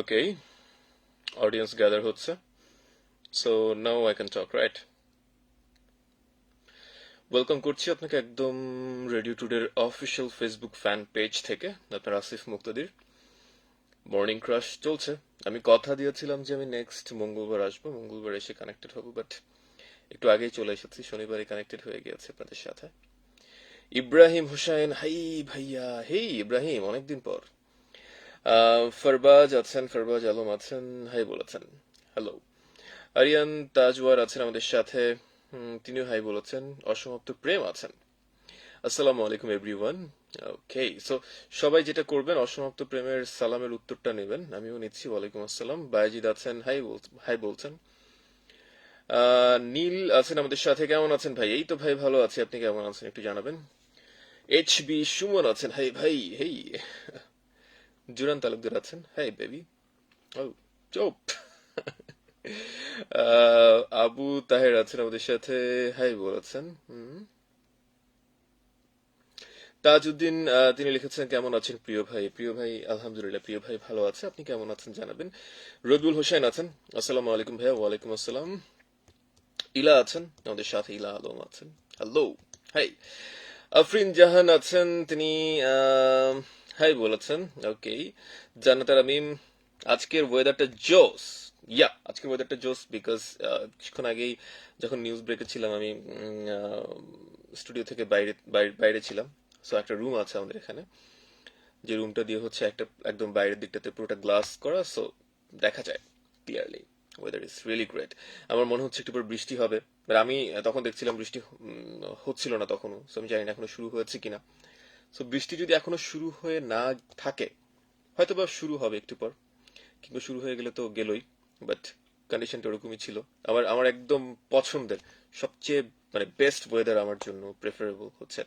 Okay, audience gather হচ্ছে, so now I can talk, right? Welcome করছি আপনাকে একদম রেডিও টুডের অফিসিয়াল ফেসবুক ফ্যান পেজ থেকে। আপনার আসিফ মুক্তাদির মর্নিং ক্রাশ চলছে। আমি কথা দিয়েছিলাম যে আমি নেক্সট মঙ্গলবার আসবো, মঙ্গলবার এসে কানেক্টেড হব, বাট একটু আগেই চলে এসেছি, শনিবারে কানেক্টেড হয়ে গিয়েছে আপনাদের সাথে। ইব্রাহিম হোসেন, হাই ভাইয়া, হেই ইব্রাহিম, অনেকদিন পর। ফরবাজ আছেন, ফরবাজ আলম আছেন, হাই বলেছেন, হ্যালো। আরিয়ান তাজওয়ার আছেন আমাদের সাথে, তিনিও হাই বলেছেন। অসমাপ্ত প্রেম আছেন। আসসালামু আলাইকুম এভরিওয়ান। ওকে, সো সবাই যেটা করবেন, অসমাপ্ত প্রেমের সালামের উত্তরটা নেবেন। আমিও নিচ্ছি। ওয়ালাইকুম আসসালাম। বায়েজিদ আছেন, হাই বলছেন। নীল আছেন আমাদের সাথে। কেমন আছেন ভাই? এই তো ভাই ভালো আছি, আপনি কেমন আছেন একটু জানাবেন। এইচ বি সুমন আছেন, হাই ভাই, হেই। জুরান তালুকদার আছেন, হাই বেবি। ও চোপ। আবু তাহের আছেন আমাদের সাথে, হাই বলেছেন। তাজউদ্দিন তিনি লিখেছেন, কেমন আছেন প্রিয় ভাই? প্রিয় ভাই আলহামদুলিল্লাহ, প্রিয় ভাই ভালো আছে, আপনি কেমন আছেন জানাবেন। রবিউল হোসেন আছেন, আসসালামু আলাইকুম ভাইয়া। ওয়ালাইকুম আসসালাম। ইলা আছেন আমাদের সাথে, ইলা আলম আছেন, হ্যালো, হাই। আফরিন জাহান আছেন, তিনি হাই বলেছেন, ওকে। জান্নাত আমিম, আজকের ওয়েদারটা জোস। ইয়া, আজকের ওয়েদারটা জোস বিকজ কিছুক্ষণ আগেই যখন নিউজ ব্রেকে ছিলাম আমি, স্টুডিও থেকে বাইরে বাইরে বাইরে ছিলাম। সো একটা রুম আছে আমাদের এখানে, যে রুমটা দিয়ে হচ্ছে একটা একদম বাইরের দিকটাতে পুরোটা গ্লাস করা, সো দেখা যায় clearly. Weather is really great. আমার মনে হচ্ছে একটু পর বৃষ্টি হবে, বাট আমি তখন দেখছিলাম বৃষ্টি হচ্ছিল না তখনও, সো আমি জানি না এখনো শুরু হয়েছে কিনা। সো বৃষ্টি যদি এখনো শুরু হয়ে না থাকে, হয়তো বা শুরু হবে একটু পর, কিংবা শুরু হয়ে গেলে তো গেলই, বাট কন্ডিশনটা ওরকমই ছিল। আমার আমার একদম পছন্দের সবচেয়ে মানে বেস্ট ওয়েদার আমার জন্য প্রেফারেবল হচ্ছে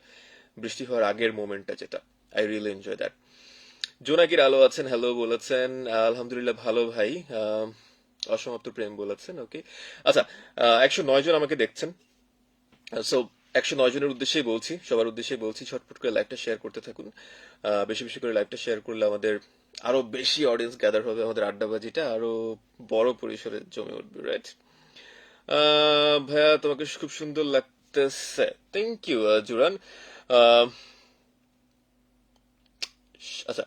বৃষ্টি হওয়ার আগের মোমেন্টটা, যেটা আই রিয়েলি এনজয় দ্যাট। জোনাকির আলো আছেন, হ্যালো বলেছেন। আলহামদুলিল্লাহ ভালো ভাই। অসমাপ্ত প্রেম বলেছেন, ওকে। আচ্ছা, 109 জন আমাকে দেখছেন, সো 109 জনের উদ্দেশ্যেই বলছি, সবার উদ্দেশ্যেই বলছি, ছটফট করে লাইভটা শেয়ার করতে থাকুন। বেশি বেশি করে লাইভটা শেয়ার করলে আমাদের আরো বেশি অডিয়েন্স গ্যাদার হবে, আমাদের আড্ডাবাজিটা আরো বড় পরিসরে জমে উঠবে, রাইট? ভাইয়া তোমাকে খুব সুন্দর লাগতেছে, থ্যাংক ইউ জুরান। আহ, আচ্ছা,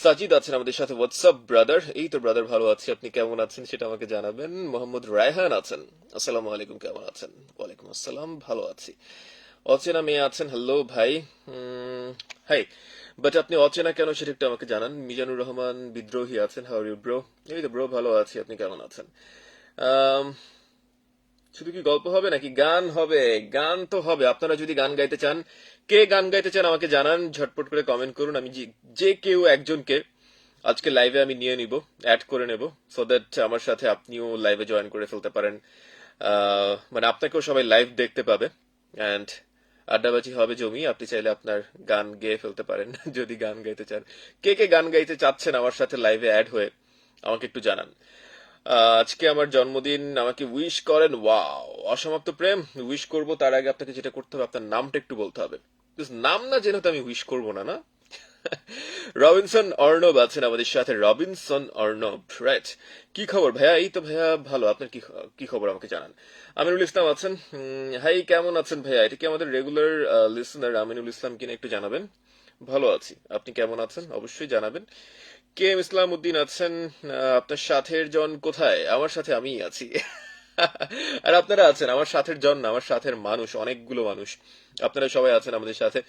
সাজিদ আছেন আমাদের সাথে, হোয়াটসঅ্যাপ ব্রাদার? এই তো ব্রাদার, ভালো আছি, আপনি কেমন আছেন সেটা আমাকে জানাবেন। মোহাম্মদ রায়হান আছেন, আসসালামু আলাইকুম, কেমন আছেন? ওয়ালাইকুম আসসালাম, ভালো আছি। অচেনা মেয়ে আছেন, হ্যালো ভাই, হাই। বাট আপনি অচেনা কেন সেটা একটু আমাকে জানান। মিজানুর রহমান বিদ্রোহী আছেন, হাউ আর ইউ ব্রো? এই তো ব্রো, ভালো আছি, আপনি কেমন আছেন? আম, শুধু কি গল্প হবে নাকি গান হবে? গান তো হবে। আপনারা যদি গান গাইতে চান, কে গান গাইতে চান আমাকে জানান, ঝটপট করে কমেন্ট করুন। আমি যে কেউ একজনকে আজকে লাইভে আমি নিয়ে নিব, অ্যাড করে নেব, সো দ্যাট আমার সাথে আপনিও লাইভে জয়েন করে ফেলতে পারেন। মানে আপনাকেও সবাই লাইভ দেখতে পাবে, অ্যান্ড আড্ডাবাজি হবে জমি। আপনি চাইলে আপনার গান গেয়ে ফেলতে পারেন যদি গান গাইতে চান। কে কে গান গাইতে চাচ্ছেন আমার সাথে লাইভে অ্যাড হয়ে আমাকে একটু জানান। আজকে আমার জন্মদিন, আমাকে উইশ করেন। ওয়াও, অসমাপ্ত প্রেম, উইশ করব তার আগে আপনাকে যেটা করতে হবে, আপনার নামটা একটু বলতে হবে। Because নাম না জেনে তো আমি উইশ করব না, না? রবিনসন অর্ণব আছেন আমাদের সাথে, রবিনসন অর্ণব, রাইট। কি খবর ভাইয়া? এই তো ভাইয়া ভালো, আপনার কি কি খবর আমাকে জানান। আমিনুল ইসলাম আছেন, হাই, কেমন আছেন ভাইয়া? এটা কি আমাদের রেগুলার লিসনার আমিনুল ইসলাম কিনা একটু জানাবেন। ভালো আছি, আপনি কেমন আছেন অবশ্যই জানাবেন। কে এম ইসলাম উদ্দিন আছেন, আপনার সাথের জন কোথায়? আমার সাথে আমিই আছি। আর আপনারা আছেন আমার সাথের জন না, আমার সাথের মানুষ, অনেকগুলো মানুষ। আপনারা সবাই আছেন আমাদের সাথে।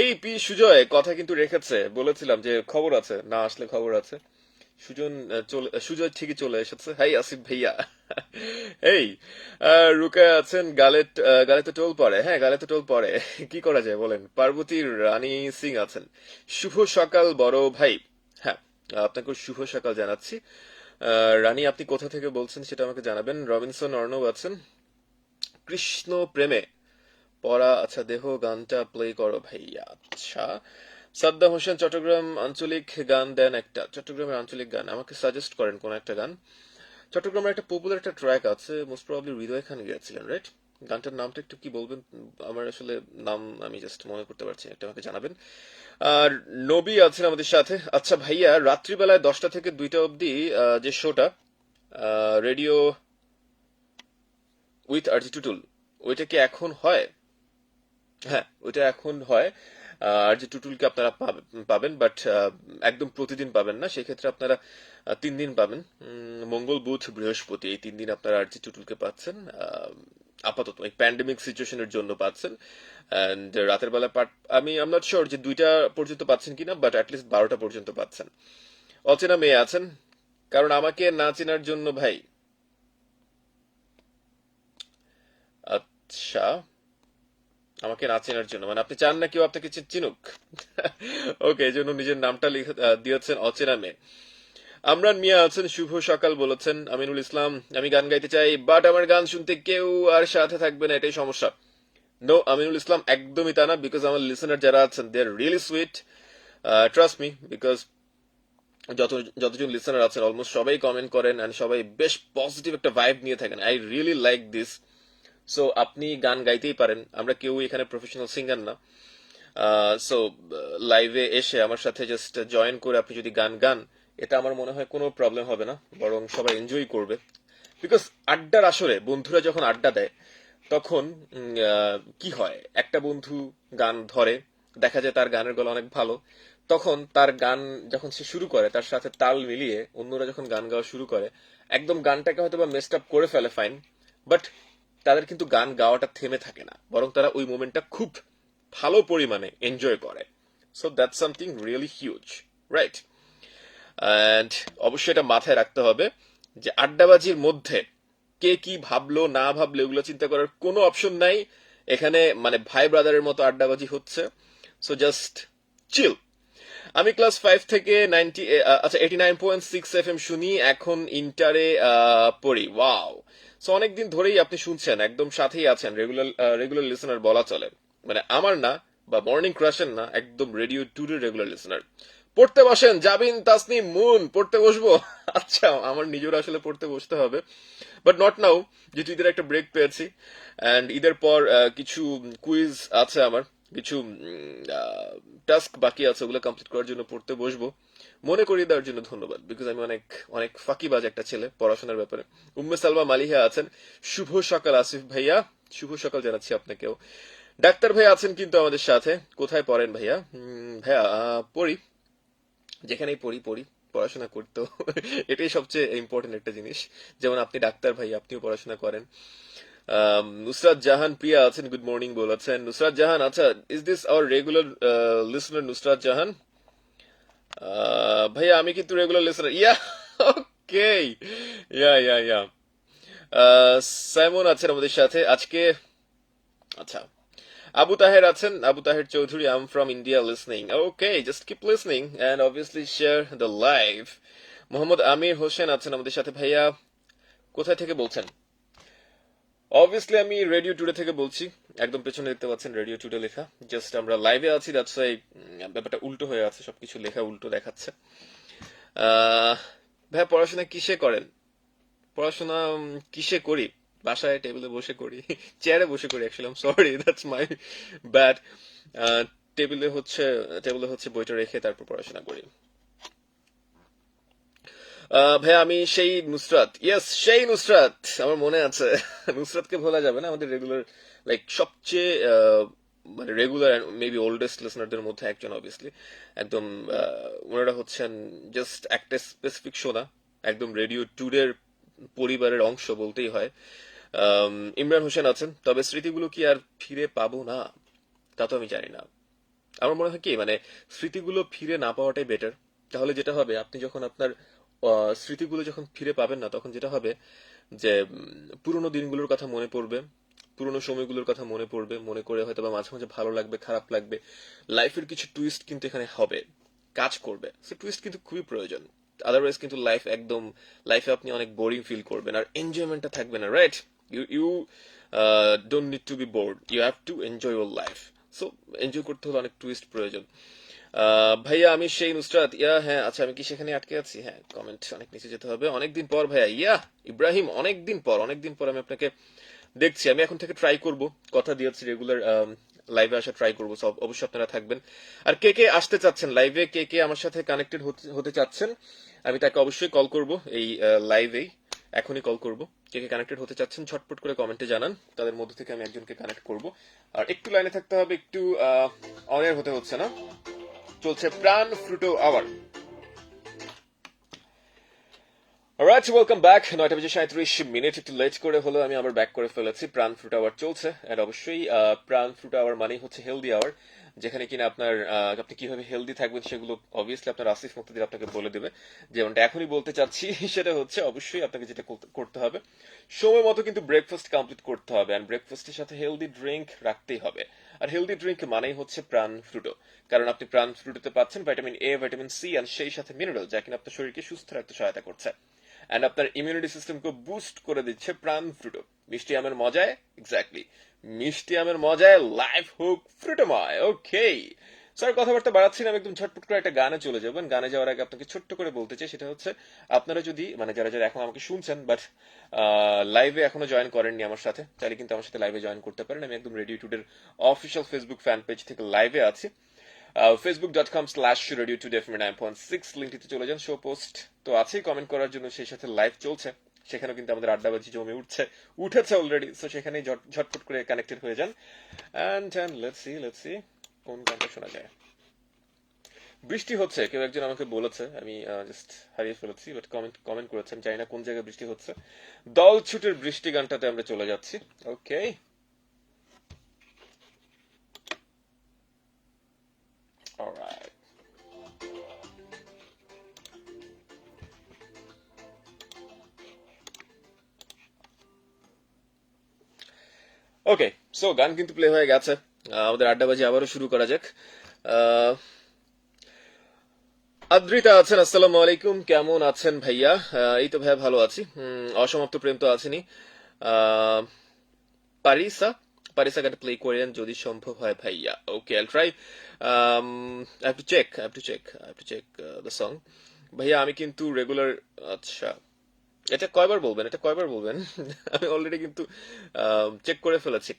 এই পি সুজয় কথা কিন্তু রেখেছে, বলেছিলাম যে খবর আছে, না আসলে খবর আছে। সুজয় ঠিকই চলে এসেছে, হাই আসিফ ভাইয়া। এই রুকায় আছেন, গালে তো টোল পড়ে, হ্যাঁ গালে তো টোল পড়ে, কি করা যায় বলেন। পার্বতী রানী সিং আছেন, শুভ সকাল বড় ভাই। হ্যাঁ, আপনাকে শুভ সকাল জানাচ্ছি। রানী আপনি কোথা থেকে বলছেন সেটা আমাকে জানাবেন। রবিনসন অর্ণব আছেন। কৃষ্ণ প্রেমে পড়া, আচ্ছা দেহ গানটা প্লে করো ভাইয়া। আচ্ছা, সাদ্দাম হোসেন চট্টগ্রাম আঞ্চলিক গান দেন একটা, চট্টগ্রামের আঞ্চলিক গান আমাকে সাজেস্ট করেন কোন একটা গান। চট্টগ্রামের একটা পপুলার একটা ট্র্যাক আছে, most probably Hridoy Khan গেয়েছিলেন, right? গানটার নামটা একটু কি বলবেন? আমার আসলে নাম আমি জাস্ট মনে করতে পারছি না, একটা আমাকে জানাবেন। আর নবী আছেন আমাদের সাথে। আচ্ছা ভাইয়া, রাত্রিবেলায় 10টা থেকে 2টা অবধি যে শোটা রেডিও উইথ আরজি টুটুল, ওইটা কি এখন হয়? হ্যাঁ, ওইটা এখন হয়। আর যে টুটুলকে আপনারা পাবেন, বাট একদম প্রতিদিন পাবেন না, সেক্ষেত্রে আপনারা 3 দিন পাবেন। মঙ্গল বুধ বৃহস্পতি এই 3 দিন আপনারা আর যে টুটুলকে পাচ্ছেন। আপাতত এই প্যান্ডেমিক সিচুয়েশনের জন্য পাচ্ছেন। অ্যান্ড রাতের বেলা আমি আম নট শিওর যে 2টা পর্যন্ত পাচ্ছেন কিনা, বাট অ্যাটলিস্ট 12টা পর্যন্ত পাচ্ছেন। অচেনা মেয়ে আছেন, কারণ আমাকে না চেনার জন্য ভাই। আচ্ছা, আমাকে না চেনার জন্য মানে আপনি চান না কেউ আপনাকে চিনুক? ওকে, এই জন্য নিজের নামটা দিয়েছেন অচেনা মেয়ে। আমরান মিয়া আছেন, শুভ সকাল বলেছেন। আমিনুল ইসলাম, আমি গান গাইতে চাই বাট আমার গান শুনতে কেউ আর সাথে থাকবে না, এটাই সমস্যা। নো আমিনুল ইসলাম, একদমই তা না, বিকজ আমার লিসেনার যারা আছেন they are really sweet, trust me, because যতজন লিসেনার আছেন অলমোস্ট সবাই কমেন্ট করেন এন্ড সবাই বেশ পজিটিভ একটা ভাইব নিয়ে থাকেন। I really like this. So আপনি গান গাইতেই পারেন, আমরা কেউ এখানে প্রফেশনাল সিঙ্গার না। সো লাইভে এসে আমার সাথে জাস্ট জয়েন করে আপনি যদি গান গান, এটা আমার মনে হয় কোনো প্রবলেম হবে না, বরং সবাই এনজয় করবে। বিকজ আড্ডার আসরে বন্ধুরা যখন আড্ডা দেয় তখন কি হয়, একটা বন্ধু গান ধরে, দেখা যায় তার গানের গলা অনেক ভালো, তখন তার গান যখন সে শুরু করে তার সাথে তাল মিলিয়ে অন্যরা যখন গান গাওয়া শুরু করে, একদম গানটাকে হয়তো বা মেস্ট আপ করে ফেলে, ফাইন, বাট তাদের কিন্তু গান গাওয়াটা থেমে থাকে না, বরং তারা ওই মোমেন্টটা খুব ভালো পরিমাণে এনজয় করে। So that's something really huge, right? And অবশ্যই এটা মাথায় রাখতে হবে যে আড্ডাবাজির মধ্যে কে কি ভাবলো না ভাবলো এগুলো চিন্তা করার কোনো অপশন নাই এখানে, মানে ভাই ব্রাদারের মতো আড্ডাবাজি হচ্ছে। So just chill. আমি ক্লাস 5 থেকে 89.6 FM শুনি, এখন ইন্টারে পড়ি। ওয়াও! সো অনেকদিন ধরেই আপনি শুনছেন, একদম সাথেই আছেন, রেগুলার রেগুলার লিসেনার বলা চলে। মানে আমার না, বা মর্নিং ক্রাশের না, একদম রেডিও টুডের রেগুলার লিসেনার। পড়তে বসেন, জাবিন তাসনিম মুন, পড়তে বসবো। আচ্ছা, আমার নিজের আসলে পড়তে বসতে হবে, বাট নট নাও, যেহেতু ঈদের একটা ব্রেক পেয়েছি। অ্যান্ড ঈদের পর কিছু কুইজ আছে আমার, কিছু টাস্ক বাকি আছে, ওগুলো কমপ্লিট করার জন্য পড়তে বসবো। মনে করিয়ে দেওয়ার জন্য ধন্যবাদ, বিকজ আমি অনেক অনেক ফাঁকিবাজ একটা ছেলে পড়াশোনার ব্যাপারে। উম্মে সালমা মালিহা আছেন, শুভ সকাল আসিফ ভাইয়া, শুভ সকাল জানাচ্ছি আপনাকেও। ডাক্তার ভাই আছেন কিন্তু আমাদের সাথে। কোথায় পড়েন ভাইয়া? ভাইয়া পড়ি, যেখানেই পড়ি পড়ি, পড়াশোনা করতেও এটাই সবচেয়ে ইম্পর্টেন্ট একটা জিনিস। যেমন আপনি ডাক্তার ভাই, আপনিও পড়াশোনা করেন। নুসরাত জাহান প্রিয়া আছেন, গুড মর্নিং বলেছেন নুসরাত জাহান। আচ্ছা, is this our regular listener Nusrat Jahan? ভাইয়া আমি কিন্তু regular listener, yeah. Okay, yeah yeah yeah. Simon আছেন আমাদের সাথে আজকে। আচ্ছা, আবু তাহের আছেন, Abu Taher Chowdhury, I am from India listening. Okay, just keep listening and obviously share the live. Mohammad Amir Hossain আছেন আমাদের সাথে। ভাইয়া কোথায় থেকে বলছেন? অবভিয়াসলি আমি রেডিও টুডে থেকে বলছি, একদম পেছনে দেখতে পাচ্ছেন রেডিও টুডে লেখা। জাস্ট আমরা লাইভে আছি, দ্যাটস ওয়াই ব্যাপারটা উল্টো হয়ে আছে, সবকিছু লেখা উল্টো দেখাচ্ছে। আহ, ভাইয়া পড়াশোনা কিসে করেন? পড়াশোনা কিসে করি? বাসায় টেবিলে বসে করি, চেয়ারে বসে করি। Actually I am sorry, that's my bad. টেবিলে হচ্ছে টেবিলে হচ্ছে বইটা রেখে তারপর পড়াশোনা করি। ভাইয়া আমি সেই নুসরাত, ইয়েস সেই নুসরাত, আমার মনে আছে। নুসরাতকে ভোলা যাবে না, আমাদের রেগুলার, লাইক সবচেয়ে মানে রেগুলার মেবি ওল্ডেস্ট লিসনারদের মধ্যে একজন, অবভিয়াসলি। একদম ওনারা হচ্ছেন জাস্ট একটা স্পেসিফিক শো না, একদম রেডিও টুডের পরিবারের অংশ বলতেই হয়। ইমরান হোসেন আছেন। তবে স্মৃতিগুলো কি আর ফিরে পাবো না তা তো আমি জানি না। আমার মনে হয় কি, মানে স্মৃতিগুলো ফিরে না পাওয়াটাই বেটার। তাহলে যেটা হবে, আপনি যখন আপনার স্মৃতিগুলো যখন ফিরে পাবেন না, তখন যেটা হবে যে পুরোনো দিনগুলোর কথা মনে পড়বে, পুরোনো সময়গুলোর কথা মনে পড়বে, মনে করে হয়তো বা মাঝে মাঝে ভালো লাগবে, খারাপ লাগবে। লাইফের কিছু টুইস্ট কিন্তু এখানে হবে, কাজ করবে। সে টুইস্ট কিন্তু খুবই প্রয়োজন। আদারওয়াইজ কিন্তু লাইফে আপনি অনেক বোরিং ফিল করবেন আর এনজয়মেন্টটা থাকবে না, right? You don't need to be bored, you have to enjoy your life. So enjoy করতে হলে অনেক টুইস্ট প্রয়োজন। ভাইয়া আমি সেই নুসরাত, হ্যাঁ, আচ্ছা আমি কি সেখানে আটকে আছি? হ্যাঁ, কমেন্ট অনেক নিচে যেতে হবে। অনেকদিন পর ভাইয়া, ইব্রাহিম, অনেকদিন পর আমি আপনাকে দেখছি। আমি এখন থেকে ট্রাই করব, কথা দিয়েছি রেগুলার লাইভে আসা ট্রাই করবো। সব অবশ্যই আপনারা থাকবেন। আর কে কে আসতে চাচ্ছেন লাইভে, কে কে আমার সাথে কানেক্টেড হতে চাচ্ছেন, আমি তাকে অবশ্যই কল করব এই লাইভেই, এখনই কল করব। কে কে কানেক্টেড হতে চাচ্ছেন ঝটপট করে কমেন্টে জানান, তাদের মধ্যে থেকে আমি একজনকে কানেক্ট করব। আর একটু লাইনে থাকতে হবে, একটু অনের হতে হচ্ছে না। চলছে Pran Frooto hour. Alright, welcome back. 9:37 একটু লেট করে হলো আমি আবার ব্যাক করে ফেলেছি। প্রাণ ফ্রুট আওয়ার চলছে, এন্ড অবশ্যই প্রাণ ফ্রুট আওয়ার মানেই হচ্ছে হেলদি আওয়ার, যেখানে কিনা আপনি কিভাবে হেলদি থাকবেন সেগুলো অবভিয়াসলি আপনার আসিফ মুক্তিদিন আপনাকে বলে দেবে। যেমনটা এখনই বলতে চাচ্ছি সেটা হচ্ছে অবশ্যই আপনাকে যেটা করতে হবে, সময় মতো কিন্তু ব্রেকফাস্ট কমপ্লিট করতে হবে, এন্ড ব্রেকফাস্টের সাথে হেলদি ড্রিঙ্ক রাখতেই হবে। আর হেলদি ড্রিঙ্ক মানেই হচ্ছে প্রাণ ফ্রুটো, কারণ আপনি প্রাণ ফ্রুটোতে পাচ্ছেন ভিটামিন এ, ভিটামিন সি, আর সেই সাথে মিনারেল, যা কিনা আপনার শরীরকে সুস্থ রাখতে সহায়তা করছে। অ্যান্ড আপনার ইমিউনিটি সিস্টেমকে বুস্ট করে দিচ্ছে প্রাণ ফ্রুটো। মিষ্টি আমের মজায়, এক্স্যাক্টলি, মিষ্টি আমের মজায় লাইফ হোক ফ্রুটোময়। ওকে, স্যার কথাবার্তা বাড়াচ্ছি না, আমি একদম ঝটপট করে একটা গানে চলে যাবেন। গানে যাওয়ার আগে আপনাকে ছোট্ট করে বলতে চাই, সেটা হচ্ছে আপনারা যদি যারা যারা এখন আমাকে শুনছেন বাট লাইভে এখনো জয়েন করেননি আমার সাথে, চাইলে কিন্তু আমার সাথে লাইভে জয়েন করতে পারেন। আমি একদম রেডিও টুডের অফিসিয়াল ফেসবুক ফ্যান পেজ থেকে লাইভে আছি। facebook.com/radio2dfm9.6 লিঙ্কটিতে চলে যান। শো পোস্ট তো আছেই কমেন্ট করার জন্য, সেই সাথে লাইভ চলছে, সেখানেও কিন্তু আমাদের আড্ডাবাজি জমে উঠেছে অলরেডি। সো সেখানেই ঝটপট করে কানেক্টেড হয়ে যান। অ্যান্ড লেটস সি কোন গানটা শোনা যায়। বৃষ্টি হচ্ছে, কেউ একজন আমাকে বলেছে, আমি জাস্ট হারিয়ে ফেলেছি, বাট কমেন্ট করেছেন, জানি না কোন জায়গায় বৃষ্টি হচ্ছে। দল ছুটের বৃষ্টি গানটাতে আমরা চলে যাচ্ছি। ওকে, অলরাইট। ওকে, সো গান কিন্তু প্লে হয়ে গেছে, আমাদের আড্ডাবাজি আবারও শুরু করা যাক। আহ, আদ্রিতা আছেন, আসসালামু আলাইকুম, কেমন আছেন ভাইয়া? এই তো ভাইয়া ভালো আছি। অসমাপ্ত প্রেম তো আছেনই। আহ, পারিসা পারিসা গানটা প্লে করেন যদি সম্ভব হয় ভাইয়া। Okay, I'll try. I have to check the song. ভাইয়া আমি কিন্তু রেগুলার, আচ্ছা, এটা কয়বার বলবেন? আমি অলরেডি কিন্তু চেক করে ফেলেছি।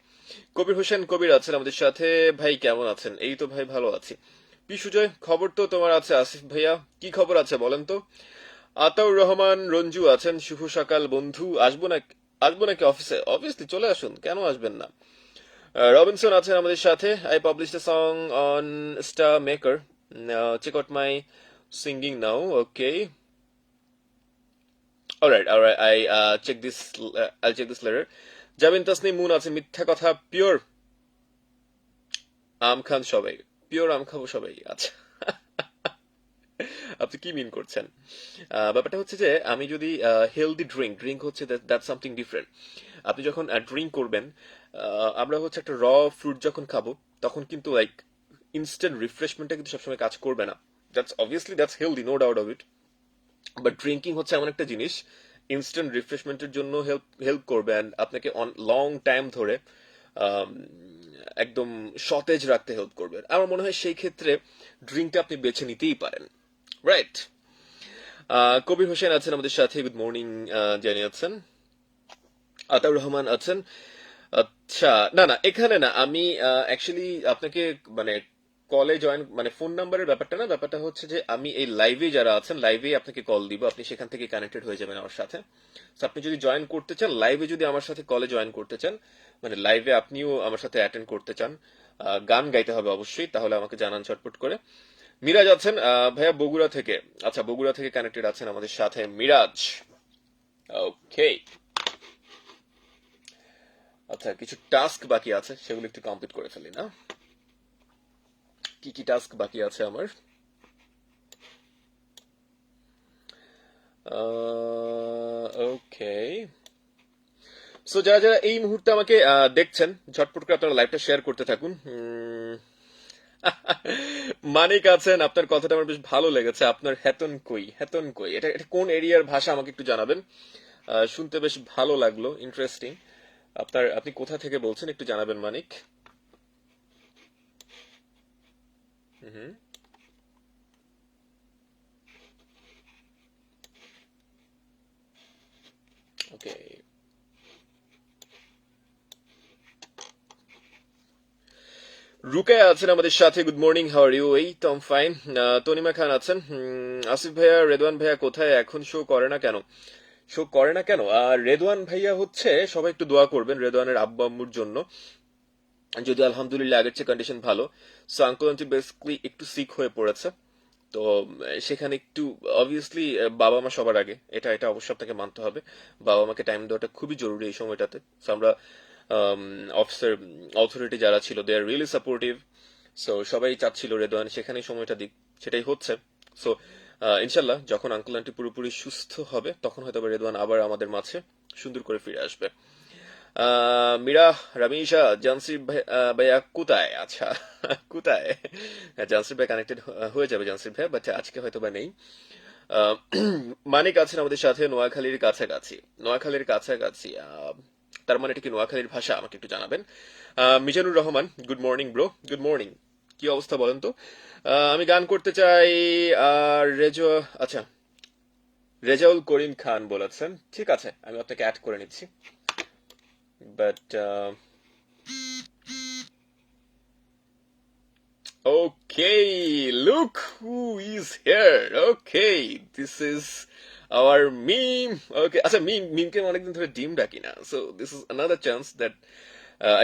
কবির হোসেন কবির আছেন আমাদের সাথে। ভাই কেমন আছেন? এই তো ভাই ভালো আছি। সুজয়, খবর তো তোমার আছে। আসিফ ভাইয়া কি খবর আছে বলেন তো? আতাউর রহমান রঞ্জু আছেন, শুভ সকাল বন্ধু। আসবো নাকি অফিসে? অবভিয়াসলি চলে আসুন, কেন আসবেন না। রবিনসন আছেন আমাদের সাথে। I publish the song on star maker, check out my singing now. Okay, alright, I'll check this later. জামিন তাসনিম মুন আছে, মিথ্যা কথা পিওর আম খান সবাই, পিওর আম খাবো সবাই। আচ্ছা, আপনি কি মিন করছেন? ব্যাপারটা হচ্ছে যে আমি যদি হেলদি ড্রিঙ্ক হচ্ছে দ্যাট সামথিং ডিফারেন্ট। আপনি যখন ড্রিঙ্ক করবেন, আমরা হচ্ছে একটা ফ্রুট যখন খাবো, তখন কিন্তু লাইক ইনস্ট্যান্ট রিফ্রেশমেন্টটা কিন্তু সবসময় কাজ করবে না। That's healthy, no doubt of it. But drinking হচ্ছে এমন একটা জিনিস, ইনস্ট্যান্ট রিফ্রেশমেন্টের জন্য হেল্প করবে, অ্যান্ড আপনাকে অন লং টাইম ধরে আম, একদম সতেজ রাখতে হেল্প করবে। আমার মনে হয় সেই ক্ষেত্রে ড্রিঙ্কটা আপনি বেছে নিতেই পারেন, রাইট? কবির হোসেন আছেন আমাদের সাথে, গুড মর্নিং জানিয়েছেন। আতাউর রহমান আছেন। আচ্ছা, না না, এখানে না, আমি অ্যাকচুয়ালি আপনাকে মানে কলে জয়েন, মানে ফোন নাম্বারের ব্যাপারটা না, ব্যাপারটা হচ্ছে যে আমি এই লাইভে যারা আছেন, লাইভে আপনাকে কল দিব, আপনি সেখান থেকে কানেক্টেড হয়ে যাবেন আমার সাথে। So, আপনি যদি জয়েন করতে চান লাইভে, যদি আমার সাথে কলে জয়েন করতে চান, মানে লাইভে আপনিও আমার সাথে অ্যাটেন্ড করতে চান, গান গাইতে হবে অবশ্যই, তাহলে আমাকে জানান চটপট করে। মিরাজ আছেন ভাইয়া বগুড়া থেকে। আচ্ছা, বগুড়া থেকে কানেক্টেড আছেন আমাদের সাথে মিরাজ। ওকে, আচ্ছা, কিছু টাস্ক বাকি আছে, সেগুলো একটু কমপ্লিট করে ফেলি না। কি কি টাস্ক বাকি আছে আমার? ওকে, সো যারা যারা এই মুহূর্তে আমাকে দেখছেন, ঝটপট করে আপনারা লাইভটা শেয়ার করতে থাকুন। মানিক আছেন, আপনার কথাটা আমার বেশ ভালো লেগেছে। আপনার হেতন কই, হেতন কই, এটা এটা কোন এরিয়ার ভাষা আমাকে একটু জানাবেন। শুনতে বেশ ভালো লাগলো, ইন্টারেস্টিং। আপনি কোথা থেকে বলছেন একটু জানাবেন মানিক। হুম। ওকে। রুকায়া আছেন আমাদের সাথে, good morning, how are you? এই তো ফাইন। তনিমা খান আছেন। আসিফ ভাইয়া, রেদওয়ান ভাইয়া কোথায়, এখন শো করে না কেন? শো করে না কেন? আর রেদওয়ান ভাইয়া হচ্ছে, সবাই একটু দোয়া করবেন রেদওয়ানের আব্বু আম্মুর জন্য। যদি আলহামদুলিল্লাহ আগের চেয়ে কন্ডিশন ভালো। সো আঙ্কেল আন্টি বেসিক্যালি একটু সিক হয়ে পড়েছে। তো সেখানে একটু অবভিয়াসলি বাবা মা সবার আগে, এটা এটা অবশ্যই আপনাকে মানতে হবে। বাবা মাকে টাইম দেওয়াটা খুবই জরুরি এই সময়টাতে। So আমরা অফিসার অথরিটি যারা ছিল, দে আর রিয়েলি সাপোর্টিভ। সো সবাই চাচ্ছিল রেদওয়ান সেখানেই সময়টা দিক, সেটাই হচ্ছে। সো ইনশাল্লাহ যখন আঙ্কেল আন্টি পুরোপুরি সুস্থ হবে তখন হয়তো বা রেদওয়ান আবার আমাদের মাঝে সুন্দর করে ফিরে আসবে। মীরা, রামিশা, জানসির ভাইয়া কোথায়? আচ্ছা, কোথায়? জানসির ভাই কানেক্টেড হয়ে যাবে জানসির ভাই, বাট আজকে হয়তো বা নেই। আহ, মানিক আছেন আমাদের সাথে নোয়াখালীর কাছাকাছি। নোয়াখালীর কাছাকাছি, তার মানে এটা কি নোয়াখালীর ভাষা? আমাকে একটু জানাবেন। Mizanur Rahman, good morning bro, good morning. কি অবস্থা বলেন তো? আমি গান করতে চাই। আর আচ্ছা, রেজাউল করিম খান বলেছেন, ঠিক আছে আমি আপনাকে অ্যাড করে নিচ্ছি। But okay, look who is here. Okay, this is our meme. Okay, আচ্ছা মিমকে অনেকদিন ধরে ডিম ডাকি না। So this is another chance that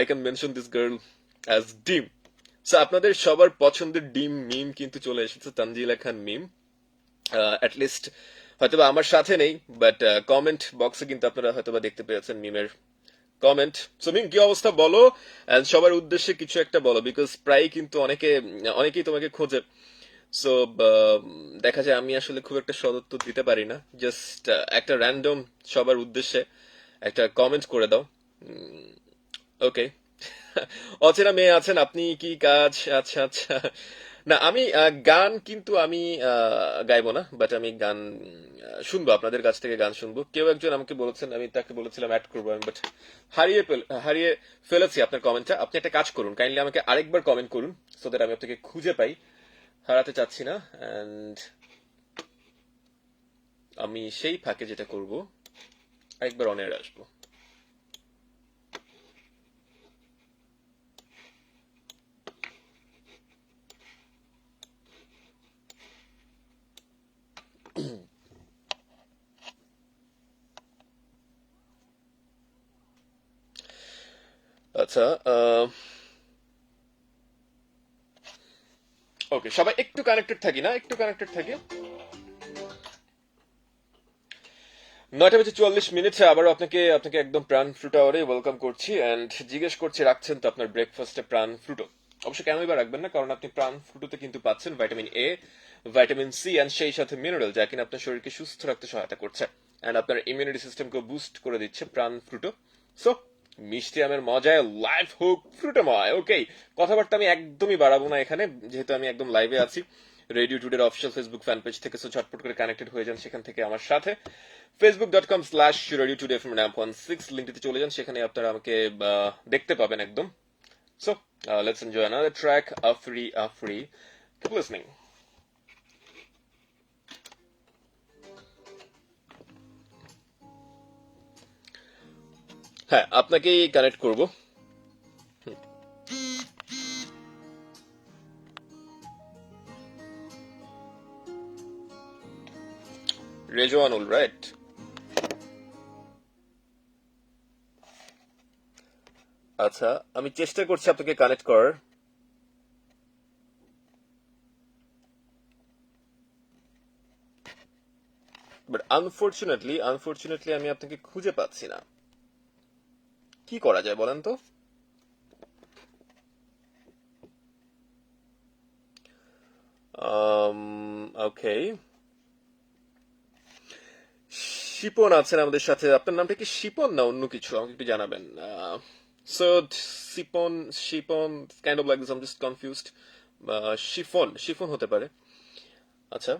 I can mention this girl as ডিম। So আপনাদের সবার পছন্দের ডিম মিম কিন্তু চলে এসেছে, তানজিলা খান মিম। অ্যাটলিস্ট হয়তোবা আমার সাথে নেই, বাট কমেন্ট বক্সে কিন্তু আপনারা হয়তোবা দেখতে পেয়েছেন মিমের কমেন্ট। সো মিম কি অবস্থা বলো, এন্ড সবার উদ্দেশ্যে কিছু একটা বলো, বিকজ প্রায় কিন্তু অনেকেই তোমাকে খোঁজে। সো দেখা যায় আমি আসলে খুব একটা সদুত্তর দিতে পারি না। জাস্ট একটা র্যান্ডম সবার উদ্দেশ্যে একটা কমেন্ট করে দাও। ওকে। অচেনা মেয়ে আছেন, আপনি কি কাজ? আচ্ছা আচ্ছা। না আমি গান কিন্তু আমি গাইবো না, বাট আমি গান শুনবো, আপনাদের কাছ থেকে গান শুনবো। কেউ একজন আমাকে বলেছেন, আমি তাকে বলেছিলাম অ্যাড করবো আমি, বাট হারিয়ে ফেলেছি আপনার কমেন্টটা। আপনি একটা কাজ করুন, কাইন্ডলি আমাকে আরেকবার কমেন্ট করুন, সো দ্যাট আমি আপনাকে খুঁজে পাই। হারাতে চাচ্ছি না। অ্যান্ড আমি সেই ফাঁকে যেটা করব, আরেকবার অন এয়ার আসবো। আচ্ছা, ওকে, সবাই একটু কানেক্টেড থাকি, না একটু কানেক্টেড থাকি। 9:44 আবারও আপনাকে আপনাকে একদম প্রাণ ফ্রুট আওয়ারে ওয়েলকাম করছি, এন্ড জিজ্ঞেস করছি রাখছেন তো আপনার ব্রেকফাস্টে প্রাণ ফ্রুটো? অবশ্য কেনই বা রাখবেন না, কারণ আপনি প্রাণ ফ্রুটোতে কিন্তু পাচ্ছেন vitamin A, vitamin C, and সেই সাথে মিনারেল, যা কিনা আপনার শরীরকে সুস্থ রাখতে সহায়তা করছে, এন্ড আপনার ইমিউনিটি সিস্টেমকে বুস্ট করে দিচ্ছে প্রাণ ফ্রুটো। সো মিষ্টি আমের মজায় লাইফ হোক ফ্রুটোময়। ওকে, কথাবার্তা আমি একদমই বাড়াবো না এখানে, যেহেতু আমি একদম লাইভে আছি রেডিও টুডের অফিসিয়াল ফেসবুক ফ্যান পেজ থেকে। সো ঝটপট করে কানেক্টেড হয়ে যান সেখান থেকে আমার সাথে। facebook.com/radio today from NAMP16 লিঙ্কটিতে চলে যান, সেখানে আপনারা আমাকে দেখতে পাবেন একদম। So let's enjoy another track, Afri Afri. Keep listening. হ্যাঁ, আপনাকেই কানেক্ট করব। রেজওয়ানুল, রাইট? আচ্ছা, আমি চেষ্টা করছি আপনাকে কানেক্ট করার, বাট আনফরচুনেটলি আমি আপনাকে খুঁজে পাচ্ছি না। কি করা যায় বলেন তো? ওকে, শিপন আছেন আমাদের সাথে। আপনার নামটা কি শিপন না অন্য কিছু, আমাকে একটু জানাবেন। So Shipon, Shipon, kind of like this, I am just confused. Chiffon chiffon হতে পারে। আচ্ছা,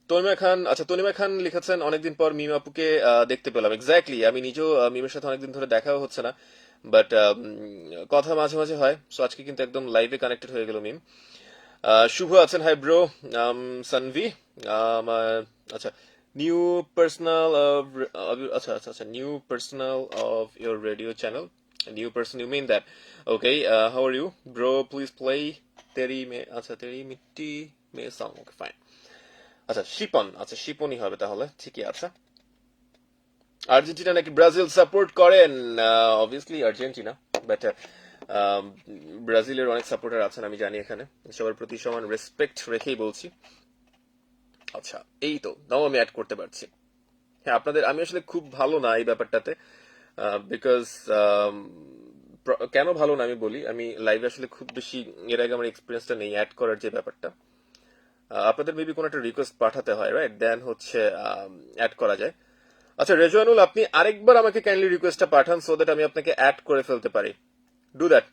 তনিমা খান, আচ্ছা তনিমা খান লিখেছেন অনেকদিন পর মিম আপুকে দেখতে পেলাম। এক্স্যাক্টলি, আমি নিজেও মিমের সাথে অনেকদিন ধরে দেখাও হচ্ছে না, বাট কথা মাঝে মাঝে হয়। সো আজকে কিন্তু একদম লাইভে কানেক্টেড হয়ে গেল মিম। শুভ আছেন, হাই ব্রো। সানভি, আচ্ছা, নিউ পার্সোনাল অফ, আচ্ছা আচ্ছা আচ্ছা, new personal of your radio channel, new person you mean that? Okay, how are you bro, please play তেরি মে, আচ্ছা তেরি মিট্টি মে সং, ওকে ফাইন। আচ্ছা শিপন, আচ্ছা শিপনই হবে তাহলে, ঠিকই আছে। আর্জেন্টিনা নাকি ব্রাজিল সাপোর্ট করেন? অবভিয়াসলি আর্জেন্টিনা, বাট ব্রাজিলের অনেক সাপোর্টার আছেন আমি জানি এখানে, সবার প্রতি সমান রেসপেক্ট রেখেই বলছি। আচ্ছা, এই তো নাও আমি অ্যাড করতে পারছি। হ্যাঁ, আপনাদের আমি আসলে খুব ভালো না এই ব্যাপারটাতে, বিকজ কেন ভালো না আমি বলি, আমি লাইভে আসলে খুব বেশি এর আগে আমার এক্সপিরিয়েন্সটা নেই অ্যাড করার যে ব্যাপারটা। আপনাদের মেবি কোনো একটা রিকোয়েস্ট পাঠাতে হয়, রাইট, দেন হচ্ছে অ্যাড করা যায়। আচ্ছা রেজওয়ানুল, আপনি আরেকবার আমাকে কাইন্ডলি রিকোয়েস্টটা পাঠান সো দ্যাট আমি আপনাকে অ্যাড করে ফেলতে পারি। Do that.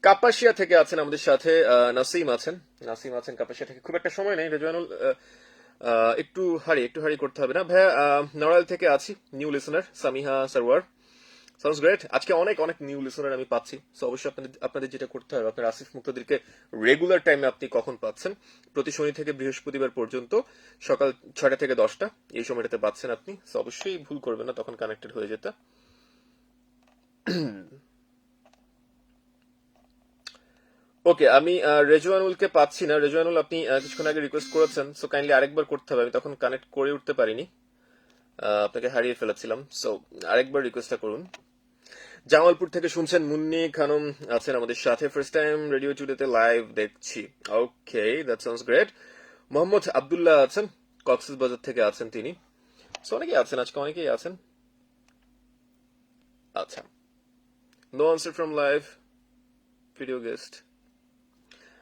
কাপাসিয়া থেকে আছেন আমাদের সাথে, নাসিম আছেন। নাসিম আছেন কাপাসিয়া থেকে, খুব একটা সময় নেই রেজওয়ানুল, একটু হারি করতে হবে না ভাইয়া। নড়াইল থেকে আছি, new listener Samiha Sarwar. Sounds great. আজকে অনেক অনেক নিউ লিসনার আমি পাচ্ছি, সো অবশ্যই আপনাদের আপনাদের যেটা করতে হবে, আপনার আসিফ মুক্তাদিরকে রেগুলার টাইমে আপনি কখন পাচ্ছেন, প্রতি শনি থেকে বৃহস্পতিবার পর্যন্ত সকাল 6টা থেকে 10টা এই সময়টাতে পাচ্ছেন আপনি, সো অবশ্যই ভুল করবেন না তখন কানেক্টেড হয়ে যেতে। ওকে, আমি রেজওয়ানুলকে পাচ্ছি না। রেজওয়ানুল, আপনি কিছুক্ষণ আগে রিকোয়েস্ট করেছেন, সো কাইন্ডলি আরেকবার করতে হবে, আমি তখন কানেক্ট করে উঠতে পারিনি, আপনাকে হারিয়ে ফেলেছিলাম, সো আরেকবার রিকোয়েস্টটা করুন। জামালপুর থেকে শুনছেন মুন্নি খানম আছেন আমাদের সাথে, ফার্স্ট টাইম রেডিও টুডেতে লাইভ দেখছি। Okay, that sounds great. Mohammad Abdullah আছেন, কক্সেস বাজার থেকে আছেন তিনি। সো অনেকেই আছেন আজকে, অনেকেই আছেন। আচ্ছা, no answer from live video guest.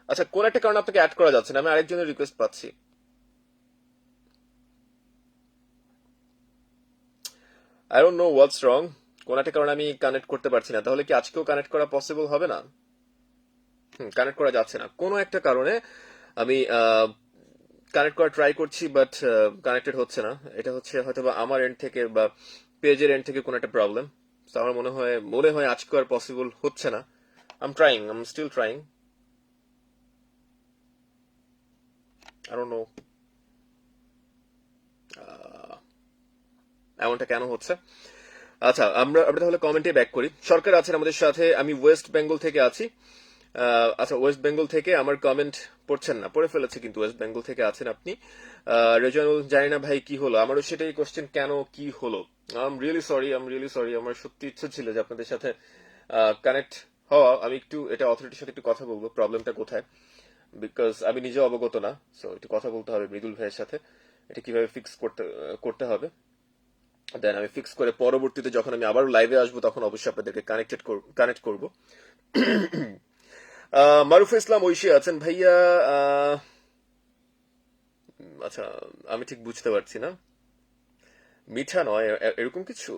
আচ্ছা, কোন একটা কারণে আপনাকে অ্যাড করা যাচ্ছে না, আমি আরেকজনের রিকোয়েস্ট পাচ্ছি। আই ডোন্ট নো হোয়াটস রং, কোন একটা কারণে আমি কানেক্ট করতে পারছি না। তাহলে কি আজকেও কানেক্ট করা পসিবল হবে না? কানেক্ট করা যাচ্ছে না কোনো একটা কারণে। আমি কানেক্ট করা ট্রাই করছি, বাট কানেক্টেড হচ্ছে না। এটা হচ্ছে হয়তো বা আমার এন্ড থেকে বা পেজের এন্ড থেকে কোনো একটা প্রবলেম। তো আমার মনে হয় আজকে আর পসিবল হচ্ছে না। I am still trying, I don't know এমনটা কেন হচ্ছে। আচ্ছা, আমরা তাহলে কমেন্টে ব্যাক করি। সরকার আছেন আমাদের সাথে, আমি ওয়েস্ট বেঙ্গল থেকে আছি। আচ্ছা, ওয়েস্ট বেঙ্গল থেকে আমার কমেন্ট পড়ছেন না, পড়ে ফেলেছে কিন্তু, ওয়েস্ট বেঙ্গল থেকে আছেন আপনি। রেজানুল, জানি না ভাই কি হলো, আমারও সেটাই কোশ্চেন, কেন কি হলো। আই এম রিয়েলি সরি, আমার সত্যি ইচ্ছা ছিল যে আপনাদের সাথে কানেক্ট হওয়া। আমি একটু এটা অথরিটির সাথে একটু কথা বলবো, প্রবলেমটা কোথায়, বিকজ আমি নিজেও অবগত না। সো একটু কথা বলতে হবে মৃদুল ভাইয়ের সাথে, এটা কিভাবে ফিক্স করতে হবে। দেন আমি ফিক্স করে পরবর্তীতে যখন আমি আবার লাইভে আসবো তখন অবশ্যই আপনাদেরকে কানেক্ট করবো। মারুফ ইসলাম ঐশী আছেন ভাইয়া। আচ্ছা, আমি ঠিক বুঝতে পারছি না, মিঠা নয় এরকম কিছু,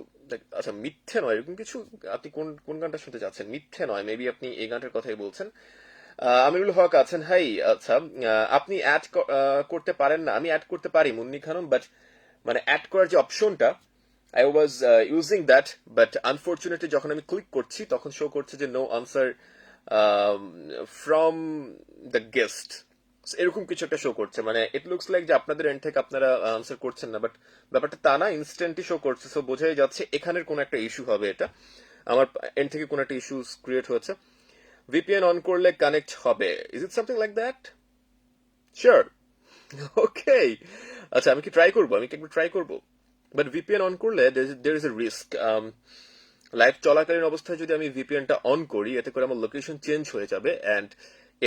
আচ্ছা মিথ্যে নয় এরকম কিছু, আপনি কোন কোন গানটা শুনতে চাচ্ছেন? মিথ্যে নয়, মেবি আপনি এই গানটার কথাই বলছেন। আমিরুল হক আছেন, হাই। আচ্ছা, আপনি অ্যাড করতে পারেন না, আমি অ্যাড করতে পারি মুন্নি খানম, বাট মানে অ্যাড করার যে অপশনটা, I was using that, but unfortunately যখন আমি ক্লিক করছি তখন শো করছে যে no answer from the guest, এরকম কিছু একটা শো করছে। মানে ইট লুকস লাইক যে আপনাদের এন্ড থেকে আপনারা আনসার করছেন না, বাট ব্যাপারটা তা না, ইনস্ট্যান্টলি শো করছে। সো বোঝাই যাচ্ছে এখানের কোনো একটা ইস্যু হবে, এটা আমার এন্ড থেকে কোনো একটা ইস্যু ক্রিয়েট হয়েছে। ভিপিএন অন করলে কানেক্ট হবে, is it something like that? Sure. Okay, আচ্ছা আমি কি একবার ট্রাই করবো, বাট ভিপিএন অন করলে there is a risk. Live চলাকালীন অবস্থায় যদি আমি ভিপিএনটা অন করি, এতে করে আমার লোকেশন চেঞ্জ হয়ে যাবে, অ্যান্ড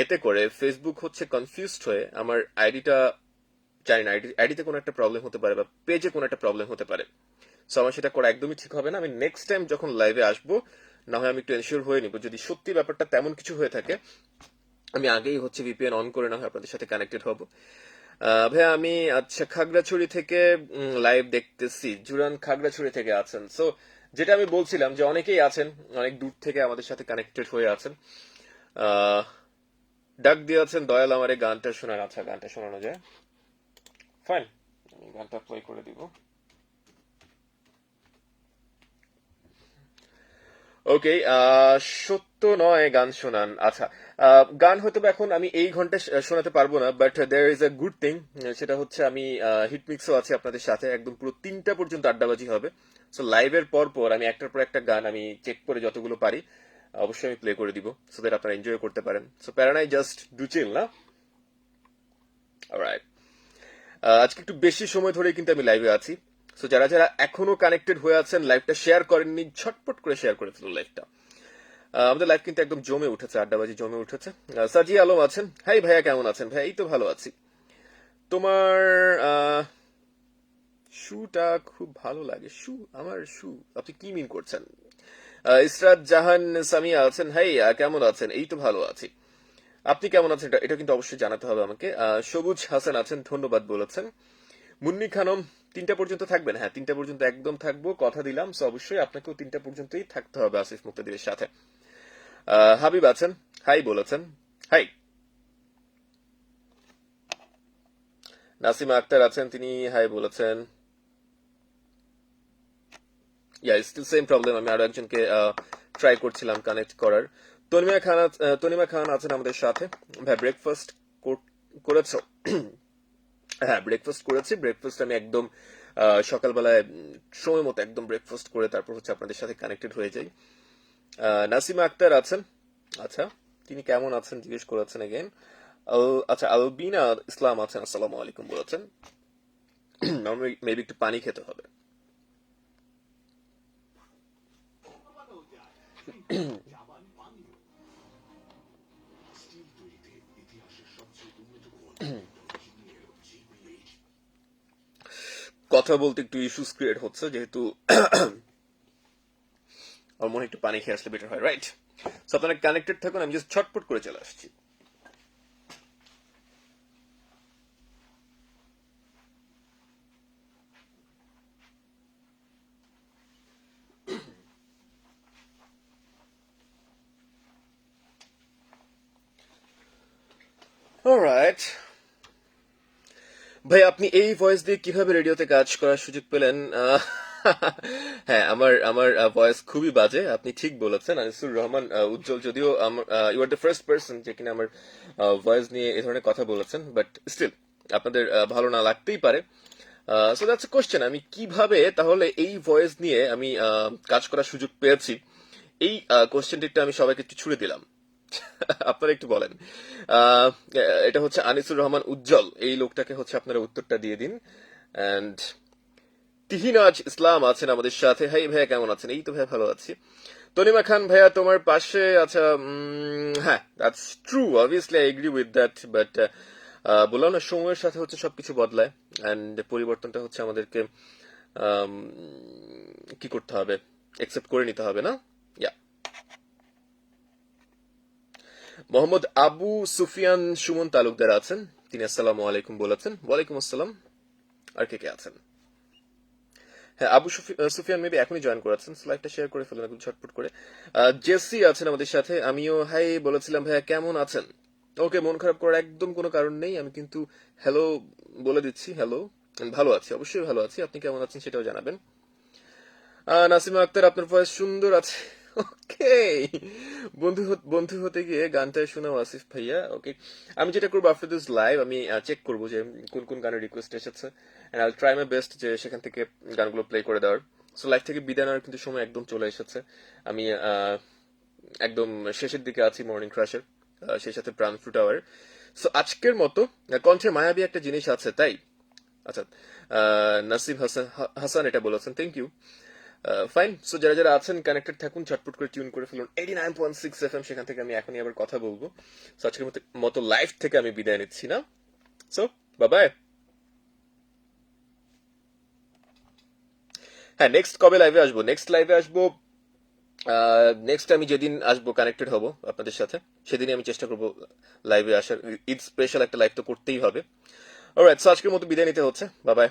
এতে করে ফেসবুক হচ্ছে কনফিউজড হয়ে আমার আইডিটা, জানি না আইডিতে কোনো একটা প্রবলেম হতে পারে বা পেজে কোনো একটা প্রবলেম হতে পারে। সো আমার সেটা করা একদমই ঠিক হবে না। আমি নেক্সট টাইম যখন লাইভে আসবো, না হয় আমি একটু এনশিওর হয়ে নিব, যদি সত্যি ব্যাপারটা তেমন কিছু হয়ে থাকে আমি আগেই হচ্ছে ভিপিএন অন করে না হয় আপনাদের সাথে কানেক্টেড হব। ভাইয়া আমি আচ্ছা খাগড়াছড়ি থেকে লাইভ দেখতেছি। জুরান খাগড়াছড়ি থেকে আছেন। সো যেটা আমি বলছিলাম যে অনেকেই আছেন, অনেক দূর থেকে আমাদের সাথে কানেক্টেড হয়ে আছেন। আহ, ডাক দিয়ে আছেন দয়াল আমারে গানটা শোনান। আচ্ছা গানটা শোনানো যায়, ফাইন, আমি গানটা প্লে করে দিব। ওকে, সত্য নয় গান শোনান। আচ্ছা, গান হয়তো বা এখন আমি এই ঘন্টা শোনাতে পারবো না, but there is a good thing. সেটা হচ্ছে আমি হিটমিক্সও আছে আপনাদের সাথে, একদম পুরো 3টা পর্যন্ত আড্ডাবাজি হবে। সো লাইভের পর পর আমি একটার পর একটা গান আমি চেক করে যতগুলো পারি অবশ্যই আমি প্লে করে দিব, সো দ্যাট আপনারা এনজয় করতে পারেন। সো প্যারানাই, জাস্ট ডু চিল না। অলরাইট, আজকে একটু বেশি সময় ধরে কিন্তু আমি লাইভে আছি। সো যারা যারা এখনো কানেক্টেড হয়ে আছেন, লাইভটা শেয়ার করেননি, ঝটপট করে শেয়ার করে ফেলুন লাইভটা। আমাদের লাইভ কিন্তু একদম জমে উঠেছে, আড্ডাবাজি জমে উঠেছে। সাজি আলম আছেন, হাই ভাইয়া কেমন আছেন? ভাইয়া এই তো ভালো আছি। তোমার শুটা খুব ভালো লাগে। শু? আমার শু? আপনি কি মিন করছেন? ইসরাত জাহান সামিয়া আছেন, হাই কেমন আছেন? এই তো ভালো আছি। আপনি কেমন আছেন এটা এটা কিন্তু অবশ্যই জানাতে হবে আমাকে। সবুজ হাসান আছেন, ধন্যবাদ বলেছেন। মুন্নি খানম, 3টা পর্যন্ত থাকবেন? হ্যাঁ, 3টা পর্যন্ত একদম থাকবো, কথা দিলাম। সো অবশ্যই আপনাকেও 3টা পর্যন্তই থাকতে হবে আসিফ মুক্তাদিরের সাথে। হাবিব আছেন, হাই বলেছেন, হাই। নাসিমা আক্তার আছেন, তিনি হাই বলেছেন। ইয়া, স্টিল সেম প্রবলেম, আমি আরো একজনকে ট্রাই করছিলাম কানেক্ট করার। তনিমা খান আছেন আমাদের সাথে। ভাই ব্রেকফাস্ট করেছো? হ্যাঁ, ব্রেকফাস্ট করেছি। ব্রেকফাস্ট আমি একদম সকালবেলায় সময় মতো একদম ব্রেকফাস্ট করে তারপর হচ্ছে আপনাদের সাথে কানেক্টেড হয়ে যাই। নাসিমা আক্তার আছেন, আচ্ছা তিনি কেমন আছেন জিজ্ঞেস করেছেন এগেন। আচ্ছা, আলবিনা ইসলাম আছেন, আসসালামু আলাইকুম বলেছেন। মেবি একটু পানি খেতে হবে। কথা বলতে একটু ইস্যুস ক্রিয়েট হচ্ছে, যেহেতু আমার মনে হয় একটু পানি খেয়ে আসলে বেটার হয়, রাইট? সো আপনারা কানেক্টেড থাকুন, আমি জাস্ট ছটপট করে চলে আসছি। অলরাইট ভাই, আপনি এই ভয়েস দিয়ে কিভাবে রেডিওতে কাজ করার সুযোগ পেলেন? হ্যাঁ, আমার আমার ভয়েস খুবই বাজে, আপনি ঠিক বলেছেন। আনিসুর রহমান উজ্জ্বল, যদিও you are the first person যে কিনা আমার ভয়েস নিয়ে এই ধরনের কথা বলেছেন, বাট স্টিল আপনাদের ভালো না লাগতেই পারে। সো দ্যাটস এ কোশ্চেন, আমি কিভাবে তাহলে এই ভয়েস নিয়ে আমি কাজ করার সুযোগ পেয়েছি? এই কোশ্চেনটিটা আমি সবাইকে একটু ছুড়ে দিলাম। আপনারা একটু বলেন। আহ, এটা হচ্ছে আনিসুর রহমান উজ্জ্বল, এই লোকটাকে হচ্ছে আপনারা উত্তরটা দিয়ে দিন। অ্যান্ড তিহিনাজ ইসলাম আছেন আমাদের সাথে, হাই ভাইয়া কেমন আছেন? এই তো ভাইয়া ভালো আছি। তনিমা খান ভাইয়া তোমার পাশে, আচ্ছা, হ্যাঁ that's true, obviously I agree with that, but বললাম না, সময়ের সাথে হচ্ছে সবকিছু বদলায়, অ্যান্ড পরিবর্তনটা হচ্ছে আমাদেরকে আম, কি করতে হবে, একসেপ্ট করে নিতে হবে, না? ইয়া। মোহাম্মদ আবু সুফিয়ান সুমন তালুকদার আছেন, তিনি আসসালামু আলাইকুম বলেছেন। ওয়ালাইকুম আসসালাম। আর কে কে আছেন? হ্যাঁ, সুফিয়ান মেবি এখনই জয়েন করেছেন, স্লাইডটা শেয়ার করে ফেলেন একদম ঝটপট করে। জেসি আছেন আমাদের সাথে, আমিও হাই বলেছিলাম। ভাইয়া কেমন আছেন? ওকে, মন খারাপ করার একদম কোনো কারণ নেই, আমি কিন্তু হ্যালো বলে দিচ্ছি। হ্যালো, ভালো আছি, অবশ্যই ভালো আছি। আপনি কেমন আছেন সেটাও জানাবেন। নাসিমা আক্তার, আপনার ভয়েস সুন্দর আছে। ওকে, বন্ধু হতে গিয়ে গানটা শোনাও আসিফ ভাইয়া। ওকে, আমি যেটা করবো আফটার দিস লাইভ, আমি চেক করবো যে কোন কোন গানের রিকোয়েস্ট এসেছে, এন্ড আইল ট্রাই মাই বেস্ট যে সেখান থেকে গানগুলো প্লে করে দেওয়ার। সো লাইভ থেকে বিদায় নেওয়ার কিন্তু সময় একদম চলে এসেছে। আমি একদম শেষের দিকে আছি মর্নিং ক্রাশের, সেই সাথে প্রাণ ফ্রুট আওয়ার। সো আজকের মতো কণ্ঠে মায়াবী একটা জিনিস আছে, তাই। আচ্ছা, নাসিম হাসান হাসান এটা বলেছেন, থ্যাংক ইউ। ফাইন, সো যারা যারা আছেন কানেক্টেড থাকুন, চটপট করে টিউন করে ফেলুন 89.6 এফএম, সেখান থেকে আমি এখনই আবার কথা বলবো। সো আজকের মতো লাইভ থেকে আমি বিদায় নিচ্ছি, না? So bye bye. হ্যাঁ, নেক্সট কবে লাইভে আসবো? নেক্সট লাইভে আসবো, নেক্সট আমি যেদিন আসবো কানেক্টেড হব আপনাদের সাথে, সেদিনই আমি চেষ্টা করবো লাইভে আসার। ঈদ স্পেশাল একটা লাইভ তো করতেই হবে। অলরাইট, সো আজকের মতো বিদায় নিতে হচ্ছে। Bye bye.